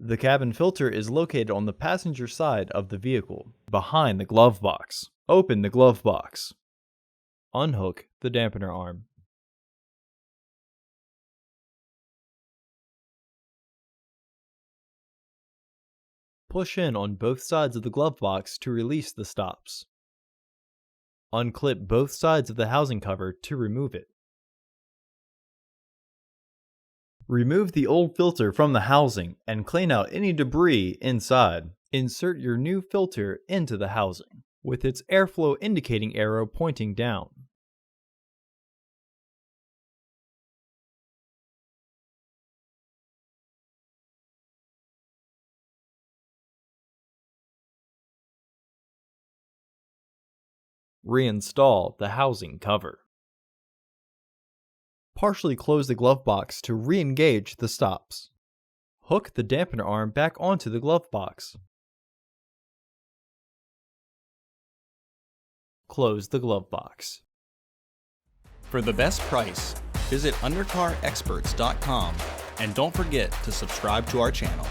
The cabin filter is located on the passenger side of the vehicle, behind the glove box. Open the glove box. Unhook the dampener arm. Push in on both sides of the glove box to release the stops. Unclip both sides of the housing cover to remove it. Remove the old filter from the housing and clean out any debris inside. Insert your new filter into the housing, with its airflow indicating arrow pointing down. Reinstall the housing cover. Partially close the glove box to re-engage the stops. Hook the dampener arm back onto the glove box. Close the glove box. For the best price, visit undercarexperts.com and don't forget to subscribe to our channel.